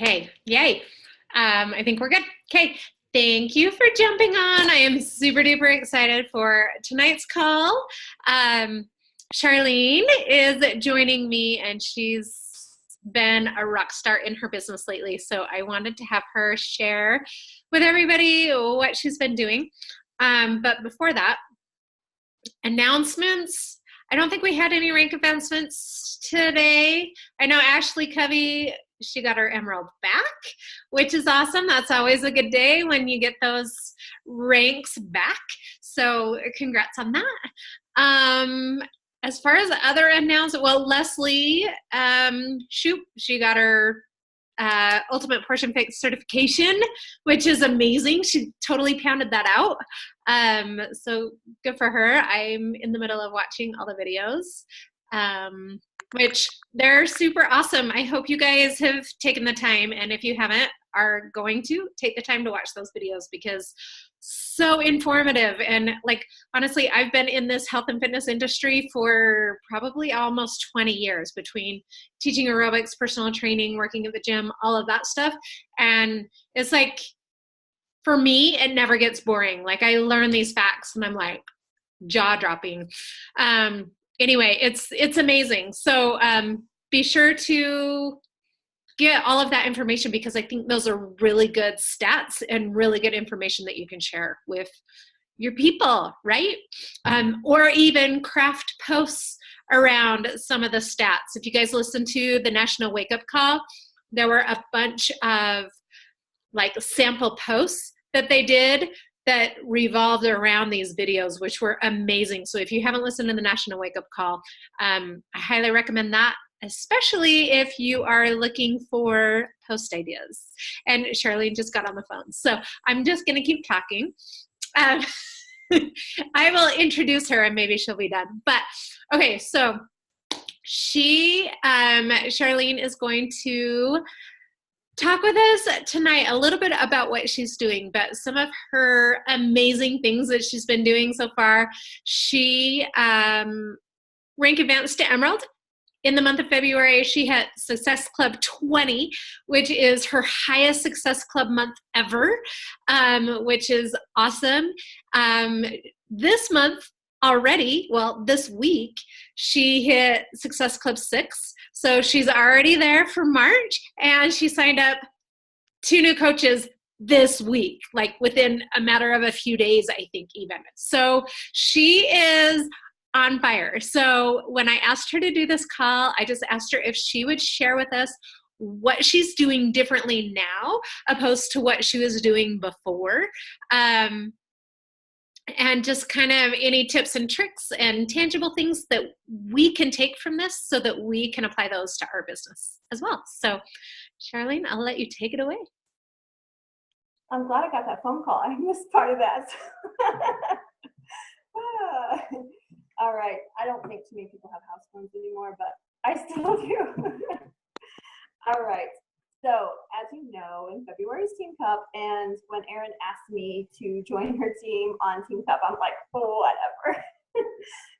Okay, yay. I think we're good. Okay, thank you for jumping on. I am super duper excited for tonight's call. Charlene is joining me, and she's been a rock star in her business lately. So I wanted to have her share with everybody what she's been doing. But before that, announcements. I don't think we had any rank advancements today. I know Ashley Covey, she got her emerald back, which is awesome. That's always a good day when you get those ranks back. So congrats on that. As far as other announcements, well, Leslie, she got her Ultimate Portion Fix certification, which is amazing. She totally pounded that out. So good for her. I'm in the middle of watching all the videos, which they're super awesome. I hope you guys have taken the time, and if you haven't, are going to take the time to watch those videos because so informative. And like, honestly, I've been in this health and fitness industry for probably almost 20 years between teaching aerobics, personal training, working at the gym, all of that stuff. And it's like, for me, it never gets boring. Like, I learn these facts and I'm like jaw dropping. Anyway, it's amazing. So be sure to get all of that information because I think those are really good stats and really good information that you can share with your people, right? Or even craft posts around some of the stats. If you guys listen to the National Wake Up Call, there were a bunch of like sample posts that they did that revolved around these videos, which were amazing. So if you haven't listened to the National Wake Up Call, I highly recommend that, especially if you are looking for post ideas. And Charlene just got on the phone. So I'm just going to keep talking. I will introduce her and maybe she'll be done. But okay, so Charlene is going to talk with us tonight a little bit about what she's doing, but some of her amazing things that she's been doing so far. She rank advanced to Emerald. In the month of February, she hit Success Club 20, which is her highest Success Club month ever, which is awesome. This month already, well, this week, she hit Success Club 6. So she's already there for March, and she signed up 2 new coaches this week, like within a matter of a few days, I think even. So she is on fire. So when I asked her to do this call, I just asked her if she would share with us what she's doing differently now opposed to what she was doing before. And just kind of any tips and tricks and tangible things that we can take from this so that we can apply those to our business as well. So Charlene, I'll let you take it away. I'm glad I got that phone call. I missed part of that. All right. I don't think too many people have house phones anymore, but I still do. All right. So, as you know, in February's Team Cup, and when Erin asked me to join her team on Team Cup, I'm like, oh, whatever.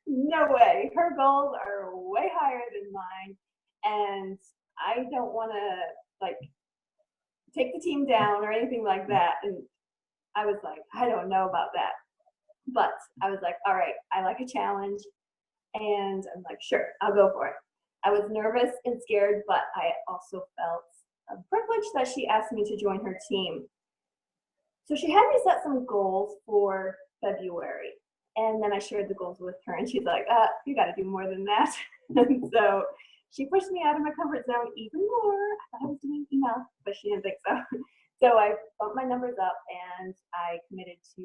No way. Her goals are way higher than mine, and I don't want to, like, take the team down or anything like that. And I was like, I don't know about that. But I was like, all right, I like a challenge. And I'm like, sure, I'll go for it. I was nervous and scared, but I also felt a privilege that she asked me to join her team. So she had me set some goals for February. And then I shared the goals with her, and she's like, you got to do more than that. And so she pushed me out of my comfort zone even more. I thought I was doing email, but she didn't think so. So I bumped my numbers up, and I committed to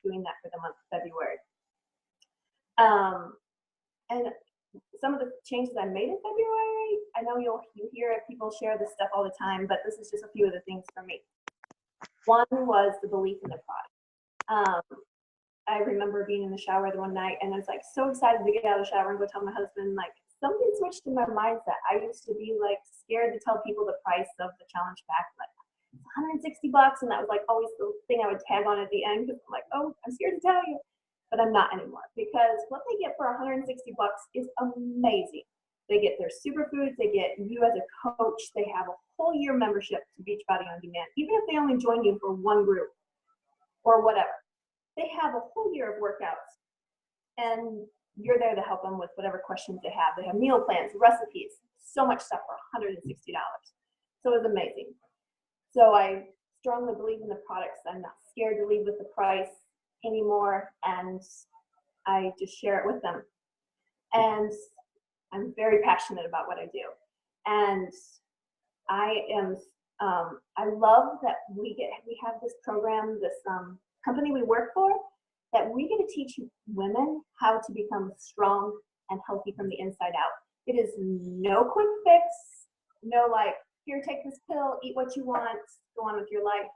doing that for the month of February. And some of the changes I made in February, I know you hear people share this stuff all the time, but this is just a few of the things for me. One was the belief in the product. I remember being in the shower the one night, and I was like so excited to get out of the shower and go tell my husband, like, something switched in my mindset. I used to be like scared to tell people the price of the challenge pack, like $160, and that was like always the thing I would tag on at the end because I'm like, oh, I'm scared to tell you. But I'm not anymore, because what they get for $160 is amazing. They get their superfoods, they get you as a coach, they have a whole year membership to Beachbody On Demand, even if they only join you for one group or whatever. They have a whole year of workouts, and you're there to help them with whatever questions they have. They have meal plans, recipes, so much stuff for $160. So it was amazing. So I strongly believe in the products. I'm not scared to lead with the price anymore, and I just share it with them. And I'm very passionate about what I do. And I love that we have this program, this company we work for, that we get to teach women how to become strong and healthy from the inside out. It is no quick fix, no like, here, take this pill, eat what you want, go on with your life.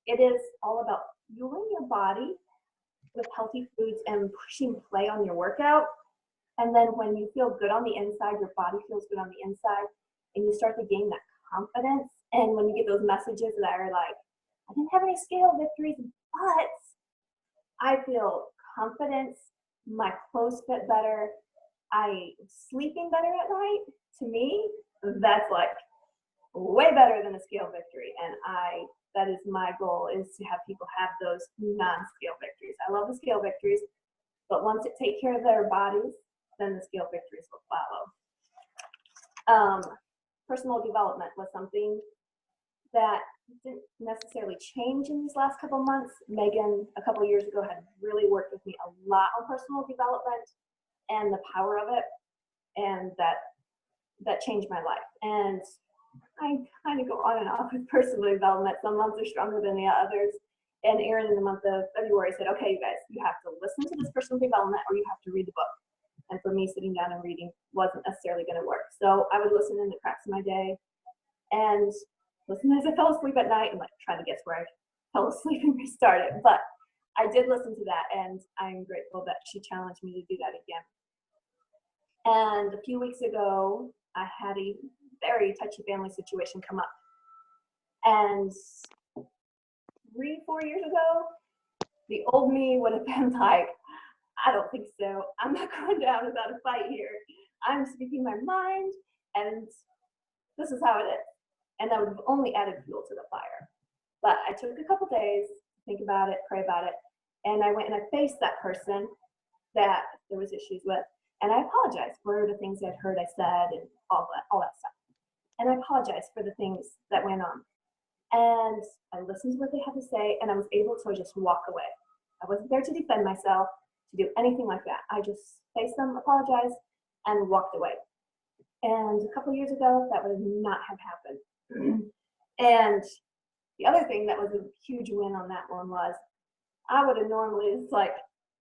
It is all about fueling your body with healthy foods and pushing play on your workout. And then when you feel good on the inside, your body feels good on the inside, and you start to gain that confidence. And when you get those messages that are like, I didn't have any scale victories, but I feel confidence, my clothes fit better, I'm sleeping better at night, to me, that's like way better than a scale victory. And that is my goal, is to have people have those non-scale victories. I love the scale victories, but once it take care of their bodies, then the scale victories will follow. Personal development was something that didn't necessarily change in these last couple months. Megan, a couple years ago, had really worked with me a lot on personal development and the power of it, and that changed my life. And I kind of go on and off with personal development. Some months are stronger than the others. And Erin, in the month of February, said, okay, you guys, you have to listen to this personal development, or you have to read the book. And for me, sitting down and reading wasn't necessarily going to work. So I would listen in the cracks of my day and listen as I fell asleep at night, and like try to guess where I fell asleep and restart it. But I did listen to that, and I'm grateful that she challenged me to do that again. And a few weeks ago, I had a very touchy family situation come up. And 3-4 years ago, the old me would have been like, I don't think so. I'm not going down without a fight here. I'm speaking my mind, and this is how it is. And that would have only added fuel to the fire. But I took a couple days to think about it, pray about it, and I went and I faced that person that there was issues with, and I apologized for the things I'd heard I said and all that stuff. And I apologized for the things that went on. And I listened to what they had to say, and I was able to just walk away. I wasn't there to defend myself, to do anything like that. I just faced them, apologized, and walked away. And a couple years ago, that would not have happened. And the other thing that was a huge win on that one was, I would have normally just like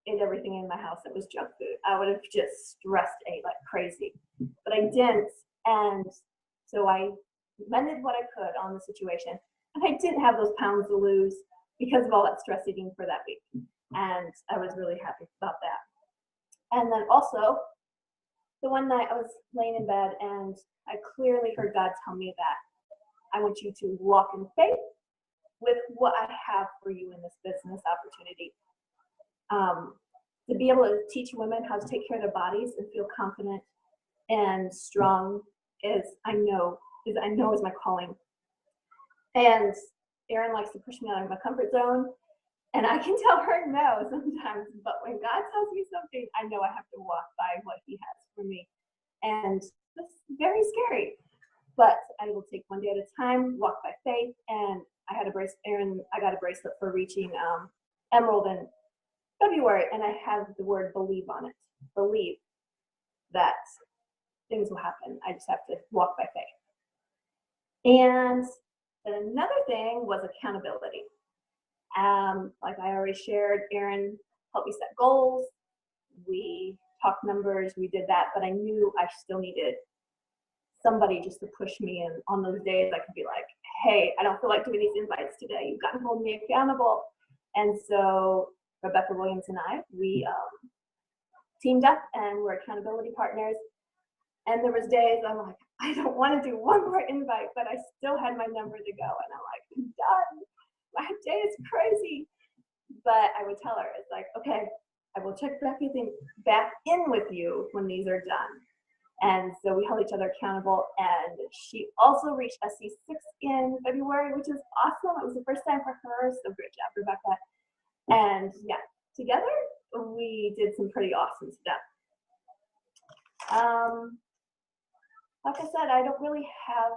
ate everything in my house that was junk food. I would have just ate like crazy, but I didn't. And so I mended what I could on the situation, and I didn't have those pounds to lose because of all that stress eating for that week. And I was really happy about that. And then also, the one night I was laying in bed, and I clearly heard God tell me that I want you to walk in faith with what I have for you in this business opportunity. To be able to teach women how to take care of their bodies and feel confident and strong I know is my calling. And Erin likes to push me out of my comfort zone, and I can tell her no sometimes, but when God tells me something, I know I have to walk by what he has for me. And it's very scary, but I will take one day at a time, walk by faith. And I got a bracelet for reaching Emerald in February, and I have the word believe on it. Believe that things will happen. I just have to walk by faith. And then another thing was accountability. Like I already shared, Erin helped me set goals. We talked numbers, we did that, but I knew I still needed somebody just to push me. And on those days I could be like, hey, I don't feel like doing these invites today. You've got to hold me accountable. And so Rebecca Williams and we teamed up, and we're accountability partners. And there was days I'm like, I don't want to do one more invite, but I still had my number to go. And I'm like, I'm done. My day is crazy. But I would tell her, it's like, okay, I will check back in with you when these are done. And so we held each other accountable. And she also reached SC6 in February, which is awesome. It was the first time for her, so great job, Rebecca. And yeah, together we did some pretty awesome stuff. Like I said, I don't really have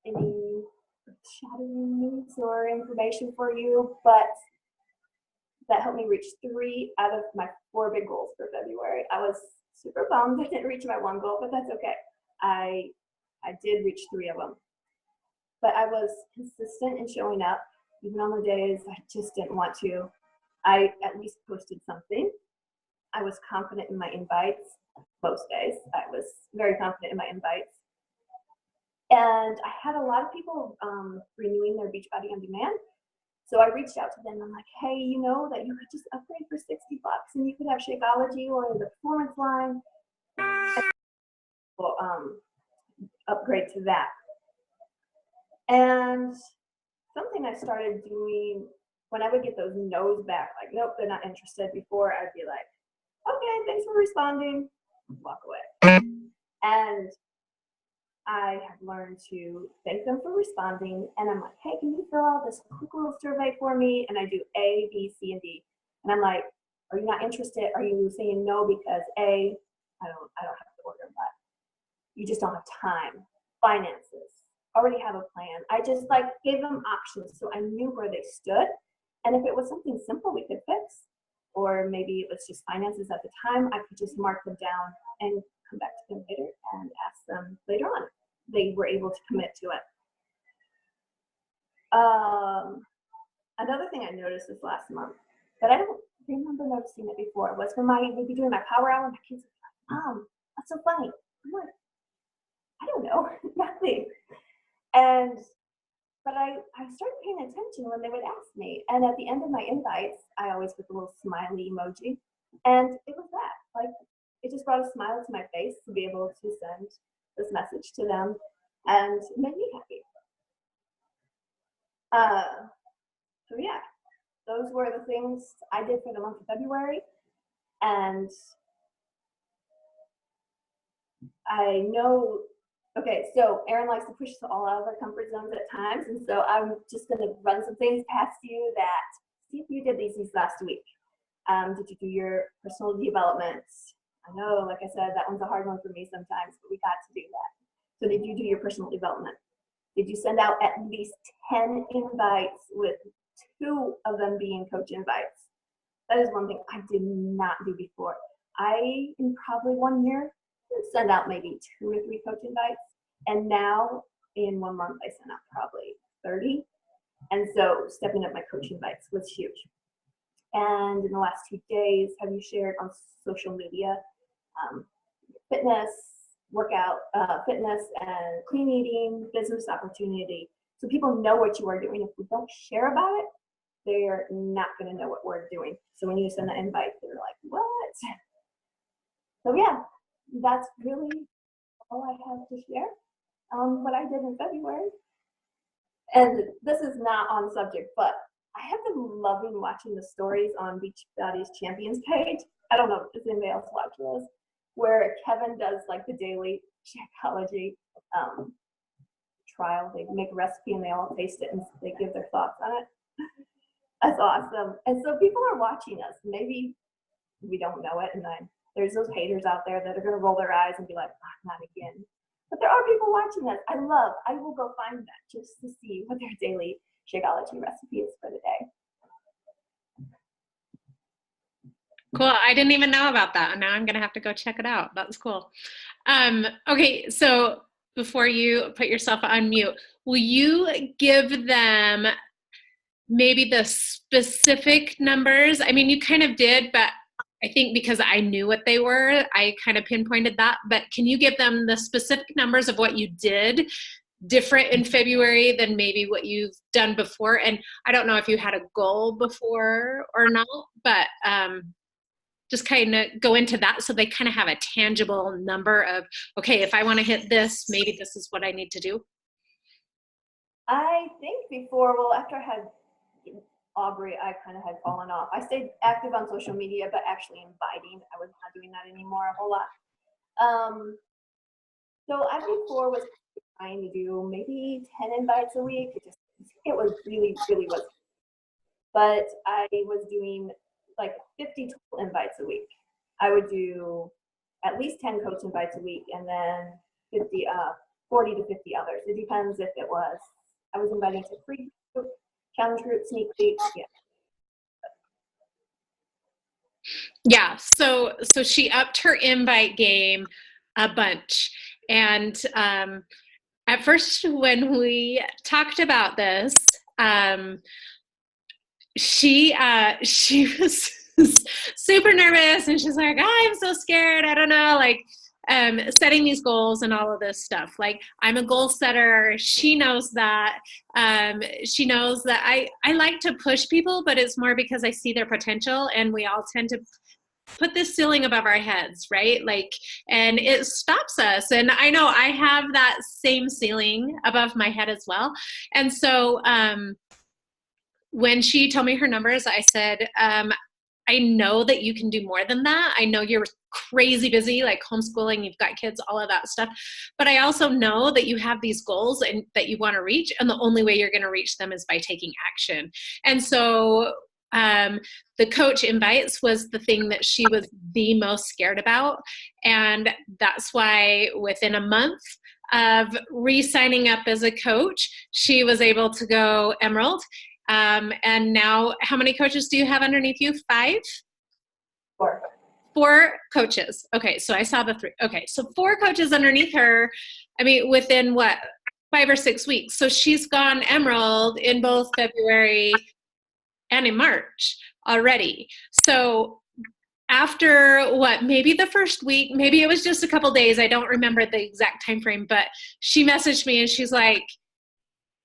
any shattering news or information for you, but that helped me reach 3 out of my 4 big goals for February. I was super bummed I didn't reach my 1 goal, but that's okay. I did reach 3 of them. But I was consistent in showing up, even on the days I just didn't want to. I at least posted something. I was confident in my invites. Most days, I was very confident in my invites. And I had a lot of people renewing their Beachbody On Demand. So I reached out to them. I'm like, hey, you know that you could just upgrade for $60 and you could have Shakeology or the Performance line. Well, upgrade to that. And something I started doing when I would get those no's back, like, nope, they're not interested, before I'd be like, okay, thanks for responding, walk away. And I have learned to thank them for responding. And I'm like, hey, can you fill out this quick little survey for me? And I do A, B, C, and D. And I'm like, are you not interested? Are you saying no because A, I don't have to order, but you just don't have time, finances, already have a plan. I just like gave them options so I knew where they stood. And if it was something simple we could fix, or maybe it was just finances at the time, I could just mark them down and come back to them later and ask them later on. They were able to commit to it. Another thing I noticed this last month that I don't remember noticing it before was when we'd be doing my power hour, my kids would be like, Mom, that's so funny. I'm like, I don't know, nothing. But I started paying attention when they would ask me. And at the end of my invites, I always put the little smiley emoji. And it was that. Like, it just brought a smile to my face to be able to send this message to them, and it made me happy. So yeah, those were the things I did for the month of February. And I know, okay, so Erin likes to push us all out of our comfort zones at times. And so I'm just going to run some things past you that, see if you did these last week. Did you do your personal development? I know, like I said, that one's a hard one for me sometimes, but we got to do that. So did you do your personal development? Did you send out at least 10 invites with 2 of them being coach invites? That is one thing I did not do before. I, in probably 1 year, send out maybe 2 or 3 coach invites. And now in 1 month, I sent out probably 30. And so stepping up my coach invites was huge. And in the last 2 days, have you shared on social media fitness, workout, fitness and clean eating, business opportunity, so people know what you are doing? If we don't share about it, they're not going to know what we're doing. So when you send the invite, they're like, what? So yeah, that's really all I have to share. What I did in February. And this is not on subject, but I have been loving watching the stories on Beachbody's Champions page. I don't know if anybody else watches this, where Kevin does like the daily Shakeology trial. They make a recipe and they all taste it and they give their thoughts on it. That's awesome. And so people are watching us. Maybe we don't know it, and then there's those haters out there that are going to roll their eyes and be like, oh, not again. But there are people watching us. I will go find that just to see what their daily Shakeology recipe is for the day. Cool. I didn't even know about that. Now I'm going to have to go check it out. That's cool. Okay. So before you put yourself on mute, will you give them maybe the specific numbers? I mean, you kind of did, but I think because I knew what they were, I kind of pinpointed that. But can you give them the specific numbers of what you did different in February than maybe what you've done before? And I don't know if you had a goal before or not, but just kind of go into that so they kind of have a tangible number of, okay, if I want to hit this, maybe this is what I need to do. I think before, well, after I had Aubrey, I kind of had fallen off. I stayed active on social media, but actually inviting, I was not doing that anymore a whole lot. So I before was trying to do maybe 10 invites a week. It was really, really was. But I was doing like 50 total invites a week. I would do at least 10 coach invites a week and then 40 to 50 others. It depends if it was, I was inviting to free group, challenge group, sneak peek, yeah. Yeah, so she upped her invite game a bunch. And at first, when we talked about this, she was super nervous, and she's like, oh, I'm so scared. I don't know, like setting these goals and all of this stuff. Like, I'm a goal setter. She knows that. She knows that I like to push people, but it's more because I see their potential, and we all tend to put this ceiling above our heads, right? Like, and it stops us. And I know I have that same ceiling above my head as well. And so when she told me her numbers, I said, I know that you can do more than that. I know you're crazy busy, like homeschooling, you've got kids, all of that stuff. But I also know that you have these goals and that you want to reach. And the only way you're going to reach them is by taking action. And so the coach invites was the thing that she was the most scared about. And that's why within a month of re-signing up as a coach, she was able to go Emerald. And now, how many coaches do you have underneath you? 5? 4. 4 coaches. Okay, so I saw the 3. Okay, so 4 coaches underneath her. I mean, within what, 5 or 6 weeks. So she's gone Emerald in both February and in March already. So after what, maybe the first week, maybe it was just a couple days, I don't remember the exact time frame, but she messaged me and she's like,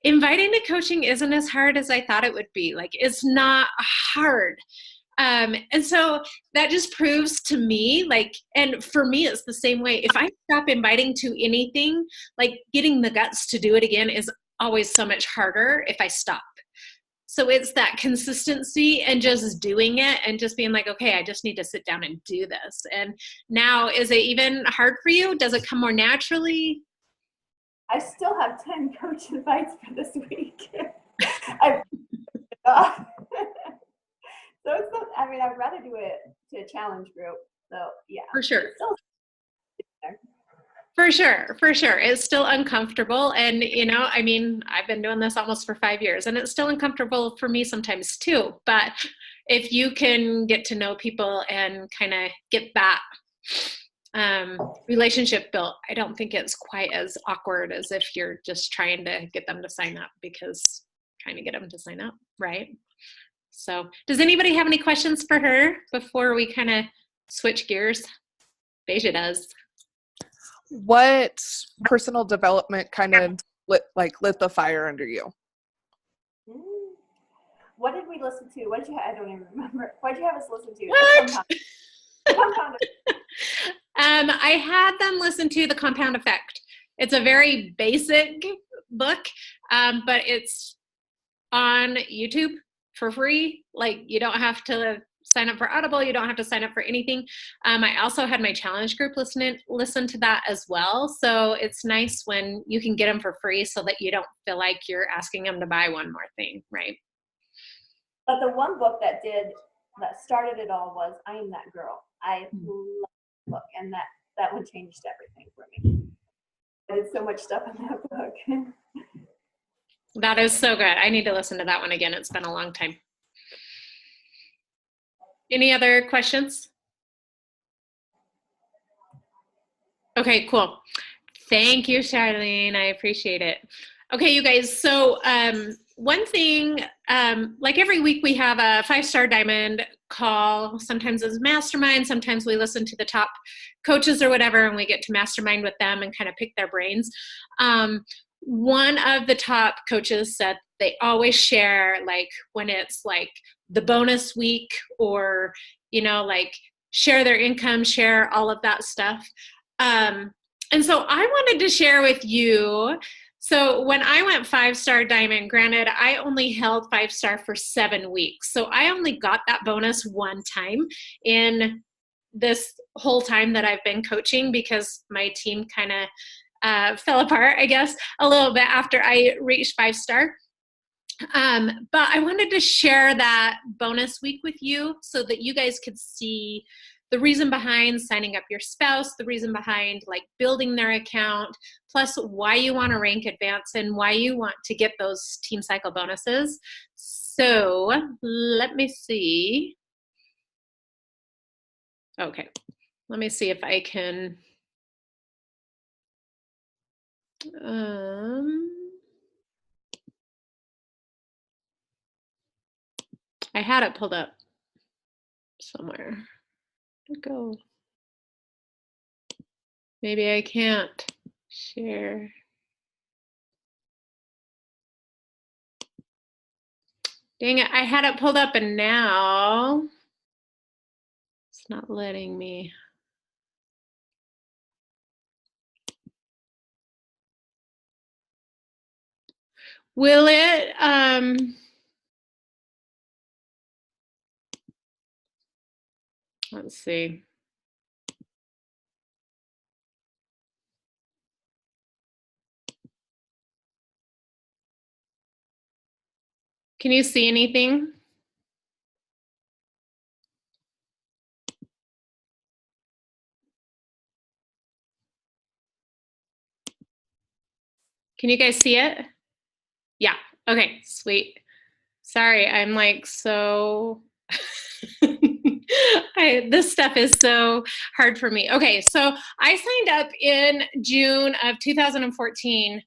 inviting to coaching isn't as hard as I thought it would be. Like, it's not hard. And so that just proves to me, like, and for me, it's the same way. If I stop inviting to anything, like getting the guts to do it again is always so much harder if I stop. So it's that consistency and just doing it and just being like, okay, I just need to sit down and do this. And now, is it even hard for you? Does it come more naturally? I still have 10 coach invites for this week. So it's still, I mean, I'd rather do it to a challenge group. So yeah. For sure. For sure. It's still uncomfortable. And, you know, I mean, I've been doing this almost for 5 years, and it's still uncomfortable for me sometimes too. But if you can get to know people and kind of get that relationship built, I don't think it's quite as awkward as if you're just trying to get them to sign up, because trying to get them to sign up, right? So does anybody have any questions for her before we kind of switch gears? Beja does. What personal development kind of lit the fire under you? What did we listen to? What did you? I don't even remember. What did you have us listen to? What? Compound. I had them listen to The Compound Effect. It's a very basic book, but it's on YouTube for free. Like, you don't have to sign up for Audible. You don't have to sign up for anything. I also had my challenge group listen to that as well. So it's nice when you can get them for free so that you don't feel like you're asking them to buy one more thing, right? But the one book that started it all was I Am That Girl. I love the book, and that one changed everything for me. I did so much stuff in that book. That is so good. I need to listen to that one again. It's been a long time. Any other questions? Okay, cool. Thank you, Charlene. I appreciate it. Okay, you guys. So one thing, like every week we have a 5-star diamond call. Sometimes it's mastermind. Sometimes we listen to the top coaches or whatever, and we get to mastermind with them and kind of pick their brains. One of the top coaches said they always share, like, when it's like the bonus week, or, you know, like share their income, share all of that stuff. And so I wanted to share with you. So when I went 5-star diamond, granted, I only held 5-star for 7 weeks. So I only got that bonus one time in this whole time that I've been coaching, because my team kind of fell apart, I guess, a little bit after I reached 5-star. But I wanted to share that bonus week with you so that you guys could see the reason behind signing up your spouse, the reason behind like building their account, plus why you want to rank advance and why you want to get those team cycle bonuses. So let me see. Okay, let me see if I can. I had it pulled up somewhere. Where'd it go? Maybe I can't share. Dang it, I had it pulled up and now it's not letting me. Will it, let's see. Can you see anything? Can you guys see it? Yeah, okay, sweet. Sorry, I'm like so, this stuff is so hard for me. Okay, so I signed up in June of 2014.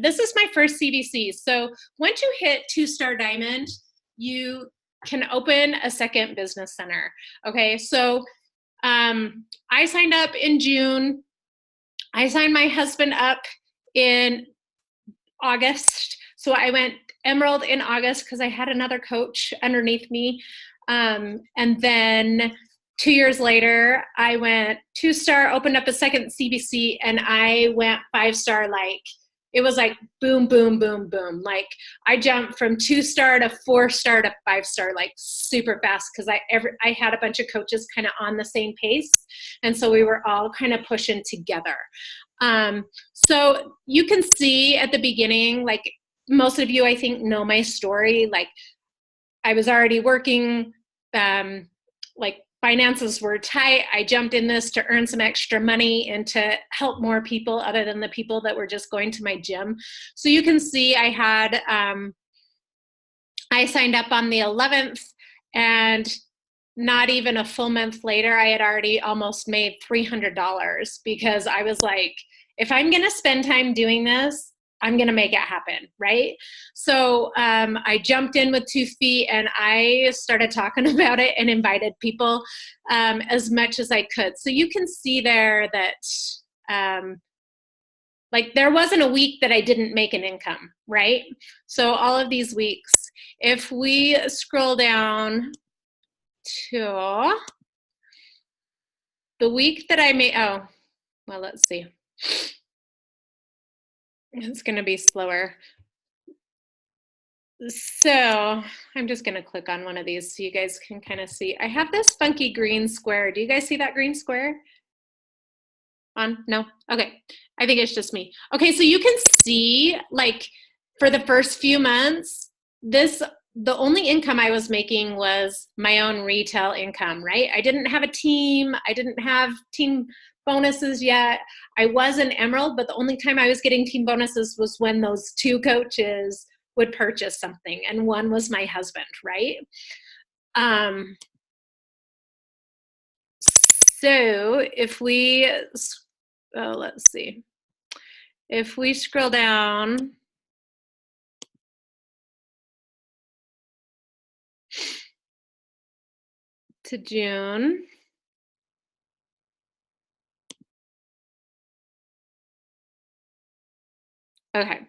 This is my first CBC. So once you hit 2-star diamond, you can open a second business center. Okay, so I signed up in June. I signed my husband up in August. So I went Emerald in August because I had another coach underneath me. And then 2 years later, I went 2-star, opened up a second CBC, and I went 5-star. Like it was like boom, boom, boom, boom. Like I jumped from 2-star to 4-star to 5-star like super fast because I had a bunch of coaches kind of on the same pace, and so we were all kind of pushing together. So you can see at the beginning, like most of you, I think, know my story. Like I was already working, like finances were tight. I jumped in this to earn some extra money and to help more people other than the people that were just going to my gym. So you can see I had, I signed up on the 11th, and not even a full month later, I had already almost made $300 because I was like, if I'm going to spend time doing this, I'm going to make it happen, right? So I jumped in with 2 feet and I started talking about it and invited people as much as I could. So you can see there that like there wasn't a week that I didn't make an income, right? So all of these weeks, if we scroll down to the week that I made, oh, well, let's see. It's going to be slower. So I'm just going to click on one of these so you guys can kind of see. I have this funky green square. Do you guys see that green square? On? No? Okay. I think it's just me. Okay, so you can see, like, for the first few months, the only income I was making was my own retail income, right? I didn't have a team. I didn't have team bonuses yet. I was an Emerald, but the only time I was getting team bonuses was when those 2 coaches would purchase something, and one was my husband, right? So if we, let's see. If we scroll down, to June. Okay,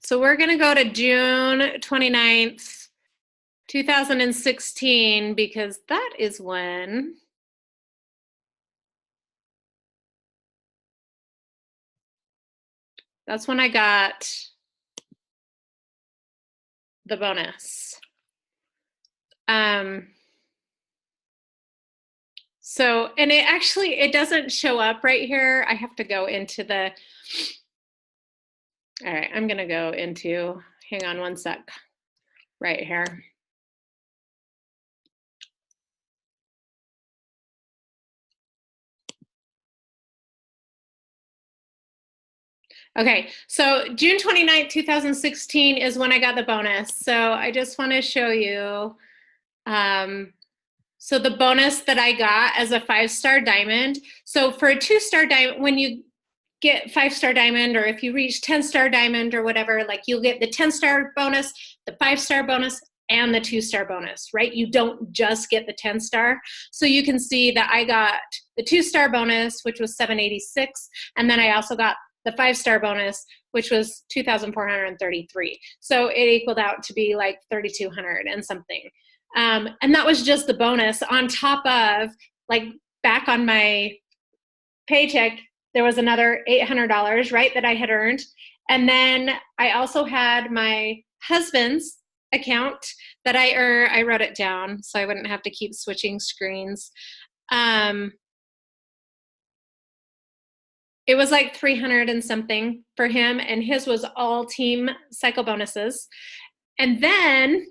so we're gonna go to June 29th, 2016, because that is when I got the bonus. So, and it doesn't show up right here. I have to go into all right, I'm going to go into, hang on one sec, right here. Okay, so June 29th, 2016 is when I got the bonus. So I just want to show you. So the bonus that I got as a 5-star diamond. So for a 2-star diamond, when you get 5-star diamond, or if you reach 10-star diamond or whatever, like you'll get the 10-star bonus, the 5-star bonus, and the 2-star bonus, right? You don't just get the 10-star. So you can see that I got the 2-star bonus, which was $786, and then I also got the 5-star bonus, which was $2,433. So it equaled out to be like $3,200 and something. And that was just the bonus on top of, like, back on my paycheck, there was another $800, right, that I had earned. And then I also had my husband's account that I wrote it down so I wouldn't have to keep switching screens. It was like 300 and something for him, and his was all team cycle bonuses. And then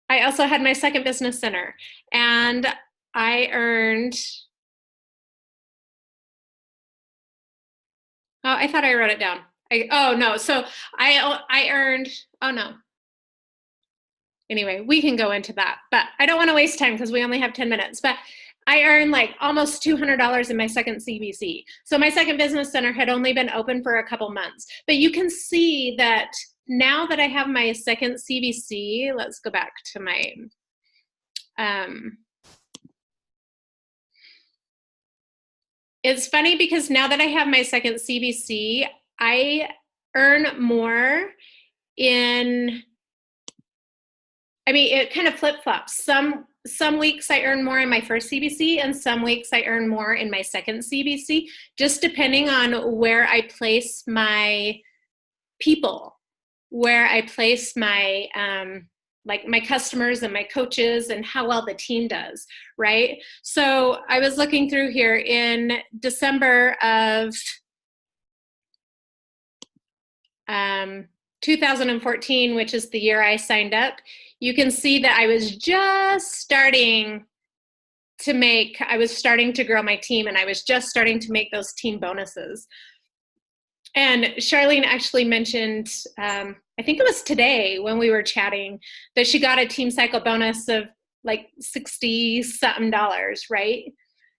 I also had my second business center, and I earned, oh, I thought I wrote it down. Oh no, so I earned, oh no. Anyway, we can go into that, but I don't want to waste time because we only have 10 minutes. But I earned like almost $200 in my second CBC. So my second business center had only been open for a couple months. But you can see that now that I have my second CBC, let's go back to my, it's funny because now that I have my second CBC, I earn more in, I mean, it kind of flip-flops. Some weeks I earn more in my first CBC, and some weeks I earn more in my second CBC, just depending on where I place my people, where I place my, like my customers and my coaches, and how well the team does, right? So I was looking through here in December of 2014, which is the year I signed up. You can see that I was just starting to grow my team, and I was just starting to make those team bonuses. And Charlene actually mentioned, I think it was today when we were chatting, that she got a team cycle bonus of like $60-something, right?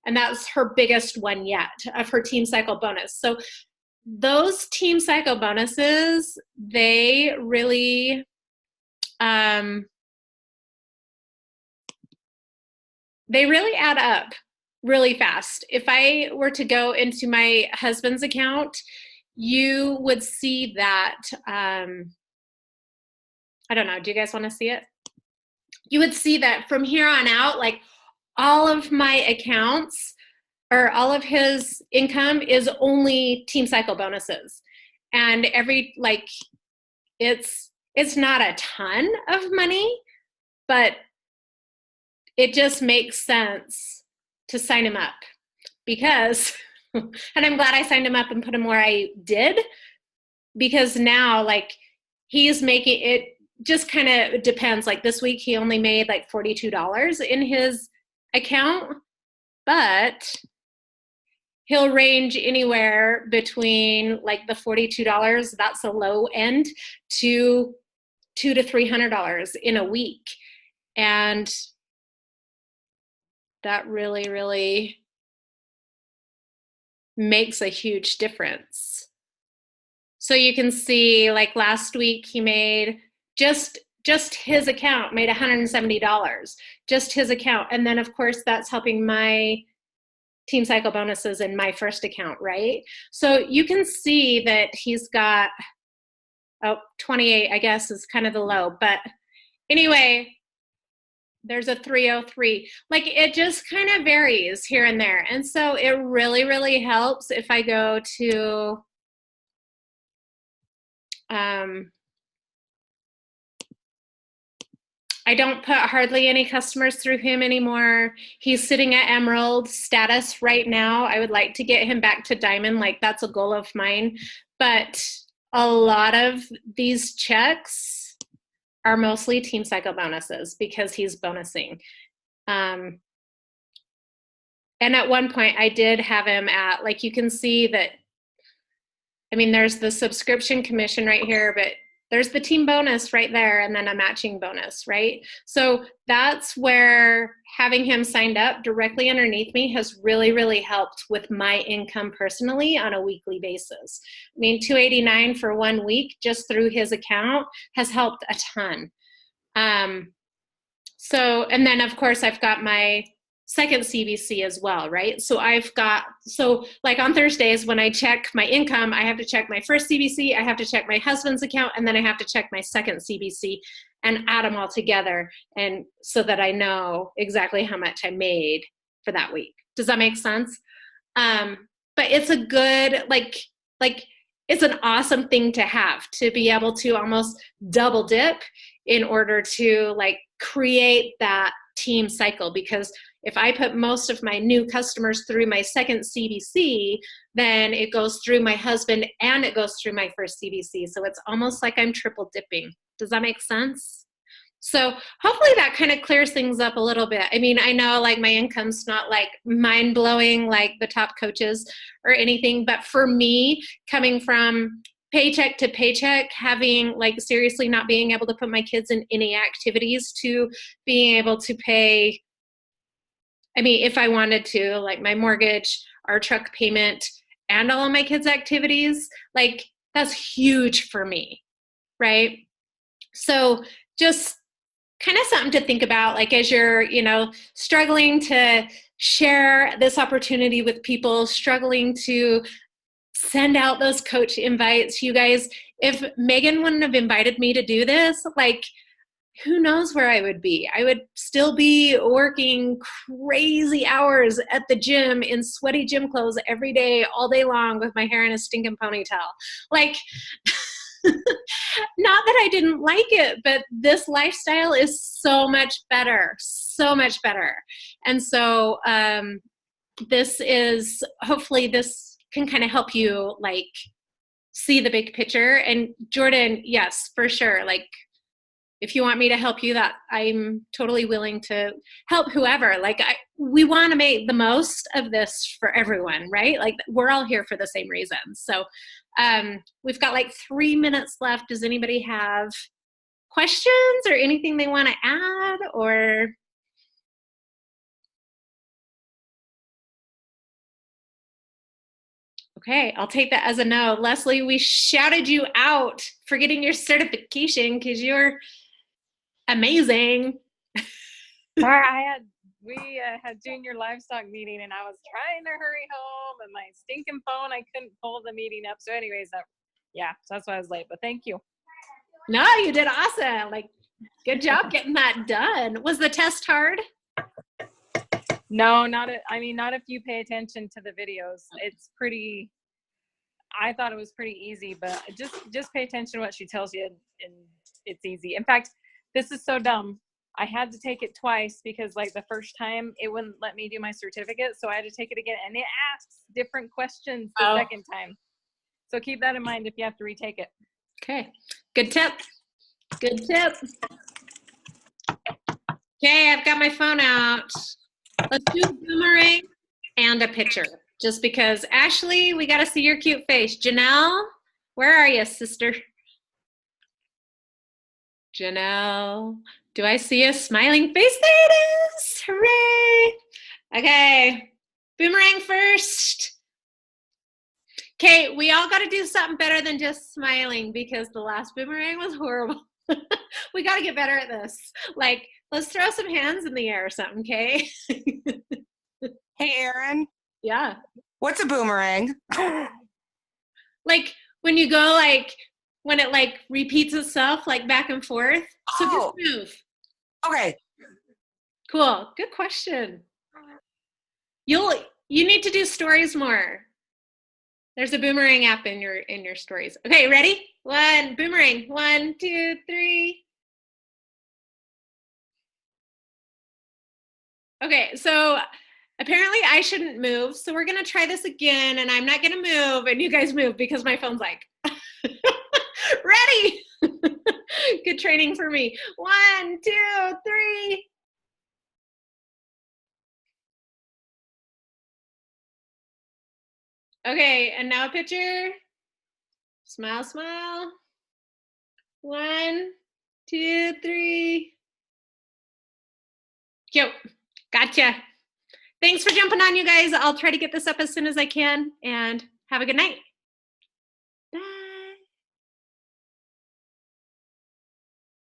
And that's her biggest one yet of her team cycle bonus. So those team cycle bonuses, they really, add up really fast. If I were to go into my husband's account, you would see that, I don't know, do you guys want to see it? You would see that from here on out, like all of my accounts or all of his income is only team cycle bonuses. And it's not a ton of money, but it just makes sense to sign him up because, and I'm glad I signed him up and put him where I did, because now like he's making it, just kind of depends. Like this week he only made like $42 in his account, but he'll range anywhere between like the $42, that's the low end, to $200 to $300 in a week. And that really, really makes a huge difference. So you can see like last week he made just his account made $170, just his account. And then of course that's helping my team cycle bonuses in my first account, right? So you can see that he's got, 28, I guess is kind of the low, but anyway, there's a 303. Like it just kind of varies here and there. And so it really, really helps if I go to, I don't put hardly any customers through him anymore. He's sitting at Emerald status right now. I would like to get him back to Diamond. Like, that's a goal of mine. But a lot of these checks are mostly team cycle bonuses because he's bonusing. And at one point I did have him at, like, you can see that, I mean, there's the subscription commission right here, but there's the team bonus right there and then a matching bonus, right? So that's where having him signed up directly underneath me has really, really helped with my income personally on a weekly basis. I mean, $289 for 1 week just through his account has helped a ton. So, and then of course I've got my second CBC as well, right? So like on Thursdays when I check my income, I have to check my first CBC, I have to check my husband's account, and then I have to check my second CBC and add them all together, and so that I know exactly how much I made for that week. Does that make sense? But it's a good, like it's an awesome thing to have, to be able to almost double dip in order to like create that team cycle. Because if I put most of my new customers through my second CBC, then it goes through my husband and it goes through my first CBC. So it's almost like I'm triple dipping. Does that make sense? So hopefully that kind of clears things up a little bit. I mean, I know like my income's not like mind blowing like the top coaches or anything, but for me, coming from paycheck to paycheck, having like seriously not being able to put my kids in any activities to being able to pay, I mean, if I wanted to, like my mortgage, our truck payment, and all of my kids' activities, like that's huge for me, right? So just kind of something to think about, like as you're, struggling to share this opportunity with people, struggling to send out those coach invites. You guys, if Megan wouldn't have invited me to do this, like, who knows where I would be? I would still be working crazy hours at the gym in sweaty gym clothes every day, all day long with my hair in a stinking ponytail. Like, not that I didn't like it, but this lifestyle is so much better, so much better. And so hopefully this can kind of help you like see the big picture. And Jordan, yes, for sure. Like, if you want me to help you, that I'm totally willing to help whoever. Like, we want to make the most of this for everyone, right? Like, we're all here for the same reasons. So we've got like 3 minutes left. Does anybody have questions or anything they want to add? Or okay, I'll take that as a no. Leslie, we shouted you out for getting your certification because you're amazing. We had junior livestock meeting and I was trying to hurry home and my stinking phone, I couldn't pull the meeting up. So anyways, so that's why I was late, but thank you. No, you did awesome. Like, good job getting that done. Was the test hard? No, not if you pay attention to the videos. I thought it was pretty easy, but just pay attention to what she tells you and it's easy. In fact, this is so dumb. I had to take it twice because like the first time it wouldn't let me do my certificate. So I had to take it again and it asks different questions the second time. So keep that in mind if you have to retake it. Okay. Good tip. Good tip. Okay, I've got my phone out. Let's do a boomerang and a picture. Just because, Ashley, we got to see your cute face. Janelle, where are you, sister? Janelle, do I see a smiling face? There it is. Hooray. Okay, boomerang first. Okay, we all got to do something better than just smiling because the last boomerang was horrible. We got to get better at this. Like, let's throw some hands in the air or something, okay? Hey, Erin. Yeah. What's a boomerang? Like when you go like, when it like repeats itself like back and forth. So just move. Okay. Cool. Good question. You need to do stories more. There's a boomerang app in your stories. Okay, ready? Boomerang. 1, 2, 3. Okay, so apparently I shouldn't move. So we're going to try this again, and I'm not going to move, and you guys move because my phone's like, ready. Good training for me. 1, 2, 3. Okay, and now a picture. Smile, smile. 1, 2, 3. Cute. Gotcha. Thanks for jumping on, you guys. I'll try to get this up as soon as I can, and have a good night.